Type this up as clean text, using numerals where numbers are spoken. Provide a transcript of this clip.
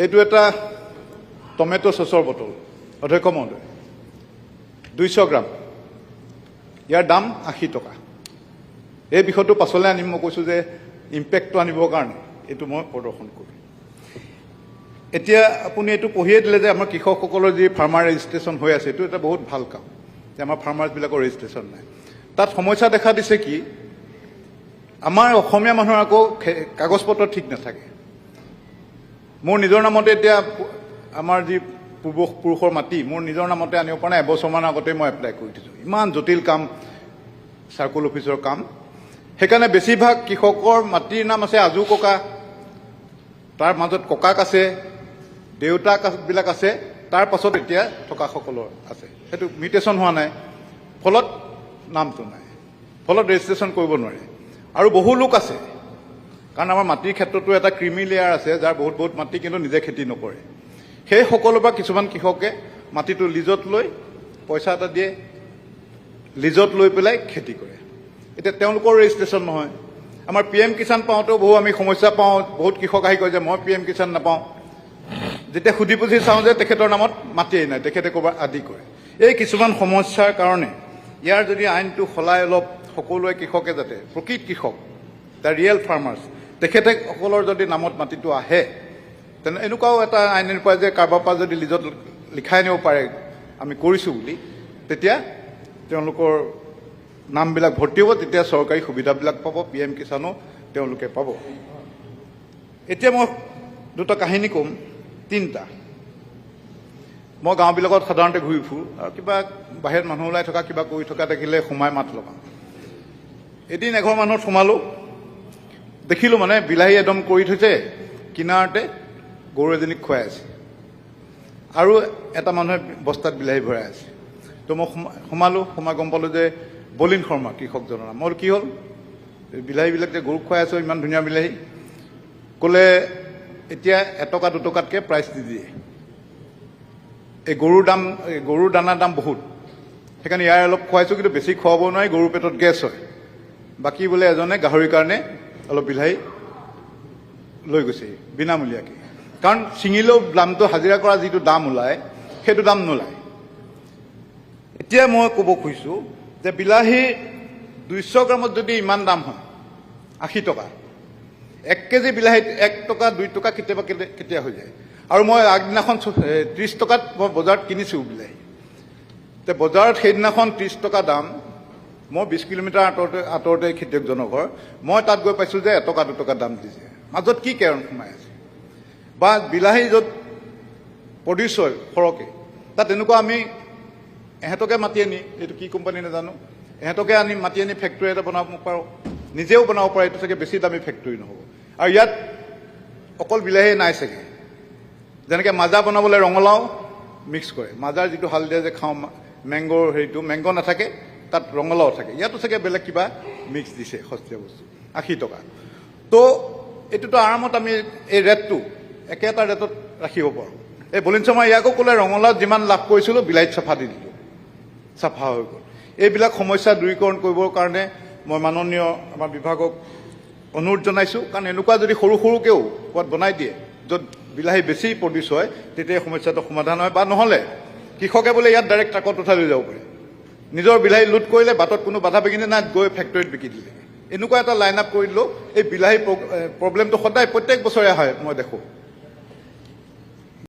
এইটো এটা টমেটো চচৰ বটল অধ্যক্ষ মহোদয় 200 গ্ৰাম ইয়াৰ দাম 80 টকা এই বিষয়টো পাছলৈ আনিম মই কৈছোঁ যে ইম্পেক্টটো আনিবৰ কাৰণে এইটো মই প্ৰদৰ্শন কৰিম এতিয়া আপুনি এইটো পঢ়িয়ে দিলে যে আমাৰ কৃষকসকলৰ যি ফাৰ্মাৰ ৰেজিষ্ট্ৰেশ্যন হৈ আছে এইটো এটা বহুত ভাল কাম যে আমাৰ ফাৰ্মাৰ্ছবিলাকৰ ৰেজিষ্ট্ৰেশ্যন নাই তাত সমস্যা দেখা দিছে কি আমাৰ অসমীয়া মানুহৰ আকৌ কাগজ পত্ৰ ঠিক নাথাকে মোৰ নিজৰ নামতে এতিয়া আমাৰ যি পুৰুষৰ মাটি মোৰ নিজৰ নামতে আনিব পৰা নাই এবছৰমান আগতে মই এপ্লাই কৰি দিছোঁ ইমান জটিল কাম চাৰ্কল অফিচৰ কাম সেইকাৰণে বেছিভাগ কৃষকৰ মাটিৰ নাম আছে আজু ককা তাৰ মাজত ককাক আছে দেউতাকবিলাক আছে তাৰ পাছত এতিয়া থকাসকলৰ আছে সেইটো মিউটেশ্যন হোৱা নাই ফলত নামটো নাই ফলত ৰেজিষ্ট্ৰেশ্যন কৰিব নোৱাৰে আৰু বহু লোক আছে কাৰণ আমাৰ মাটিৰ ক্ষেত্ৰতো এটা ক্ৰিমি লেয়াৰ আছে যাৰ বহুত মাটি কিন্তু নিজে খেতি নকৰে সেই সকলৰ পৰা কিছুমান কৃষকে মাটিটো লিজত লৈ পইচা এটা দিয়ে লিজত লৈ পেলাই খেতি কৰে এতিয়া তেওঁলোকৰ ৰেজিষ্ট্ৰেশ্যন নহয় আমাৰ PM কিষাণ পাওঁতেও বহু আমি সমস্যা পাওঁ বহুত কৃষক আহি কয় যে মই PM কিষাণ নাপাওঁ যেতিয়া সুধি পুছি চাওঁ যে তেখেতৰ নামত মাটিয়েই নাই তেখেতে ক'ৰবাত আদি কৰে এই কিছুমান সমস্যাৰ কাৰণে ইয়াৰ যদি আইনটো সলাই অলপ সকলোৱে কৃষকে যাতে প্ৰকৃত কৃষক দ্য ৰিয়েল ফাৰ্মাৰ্ছ তেখেতসকলৰ যদি নামত মাটিটো আহে তেনে এনেকুৱাও এটা আইন পায় যে কাৰোবাৰ পৰা যদি লিজত লিখাই আনিব পাৰে আমি কৰিছোঁ বুলি তেতিয়া তেওঁলোকৰ নামবিলাক ভৰ্তি হ'ব তেতিয়া চৰকাৰী সুবিধাবিলাক পাব PM কিষাণো তেওঁলোকে পাব এতিয়া মই দুটা কাহিনী ক'ম তিনিটা মই গাঁওবিলাকত সাধাৰণতে ঘূৰি ফুৰোঁ আৰু কিবা বাহিৰত মানুহ ওলাই থকা কিবা কৰি থকা দেখিলে সোমাই মাত লগাওঁ এদিন এঘৰ মানুহত সোমালোঁ দেখিলোঁ মানে বিলাহী একদম কৰি থৈছে কিনাৰতে গৰু এজনীক খুৱাই আছে আৰু এটা মানুহে বস্তাত বিলাহী ভৰাই আছে তো মই সোমাই গম পালোঁ যে বলিন শৰ্মা কৃষকজনৰ নাম মোৰ কি হ'ল বিলাহীবিলাক যে গৰুক খুৱাই আছোঁ ইমান ধুনীয়া বিলাহী ক'লে এতিয়া 1 টকা 2 টকাতকৈ প্ৰাইচ নিদিয়ে এই গৰুৰ দানাৰ দাম বহুত সেইকাৰণে ইয়াৰ অলপ খুৱাইছোঁ কিন্তু বেছি খুৱাব নোৱাৰি গৰুৰ পেটত গেছ হয় বাকী বোলে এজনে গাহৰিৰ কাৰণে অলপ বিলাহী লৈ গৈছে বিনামূলীয়াকৈ কাৰণ ছিঙিলেও দামটো হাজিৰা কৰা যিটো দাম ওলায় সেইটো দাম নোলায় এতিয়া মই ক'ব খুজিছোঁ যে বিলাহী 200 গ্ৰামত যদি ইমান দাম হয় 80 টকা 1 কেজি বিলাহীত 1 টকা 2 টকা কেতিয়া হৈ যায় আৰু মই আগদিনাখন 30 টকাত মই বজাৰত কিনিছোঁ বিলাহী তে বজাৰত সেইদিনাখন 30 টকা দাম মই 20 কিলোমিটাৰ আঁতৰতে খেতিয়কজনৰ ঘৰ মই তাত গৈ পাইছোঁ যে 1 টকা 2 টকা দাম দিছে মাজত কি কাৰণ সোমাই আছে বা বিলাহী য'ত প্ৰডিউচ হয় সৰহকৈ তাত এনেকুৱা আমি এহেঁতকে মাতি আনি এইটো কি কোম্পানী নাজানো এহেঁতকে আনি মাতি আনি ফেক্টৰী এটা বনাব পাৰোঁ নিজেও বনাব পাৰে এইটো চাগে বেছি দামী ফেক্টৰী নহ'ব আৰু ইয়াত অকল বিলাহী নাই চাগে যেনেকৈ মাজা বনাবলৈ ৰঙালাও মিক্স কৰে মাজাৰ যিটো হালধীয়া যে খাওঁ মেংগ'ৰ হেৰিটো মেংগ' নাথাকে তাত ৰঙালাও থাকে ইয়াতো চাগে বেলেগ কিবা মিক্স দিছে সস্তীয়া বস্তু 80 টকা তো এইটোতো আৰামত আমি এই ৰেটটো একেটা ৰেটত ৰাখিব পাৰোঁ এই বলিন শৰ্মা ইয়াকো ক'লে ৰঙালাওত যিমান লাভ কৰিছিলোঁ বিলাহীত চাফা দি দিলোঁ চাফা হৈ গ'ল এইবিলাক সমস্যা দূৰীকৰণ কৰিবৰ কাৰণে মই মাননীয় আমাৰ বিভাগক অনুৰোধ জনাইছোঁ কাৰণ এনেকুৱা যদি সৰু সৰুকৈও ক'ৰবাত বনাই দিয়ে য'ত বিলাহী বেছি প্ৰডিউচ হয় তেতিয়া সমস্যাটো সমাধান হয় বা নহ'লে কৃষকে বোলে ইয়াত ডাইৰেক্ট ট্ৰাকত উঠাই লৈ যাব পাৰে নিজৰ বিলাহী লুট কৰিলে বাটত কোনো বাধা বিঘিনি নাই গৈ ফেক্টৰীত বিকি দিলে এনেকুৱা এটা লাইন আপ কৰি দিলেও এই বিলাহী প্ৰব্লেমটো সদায় প্ৰত্যেক বছৰে হয় মই দেখোঁ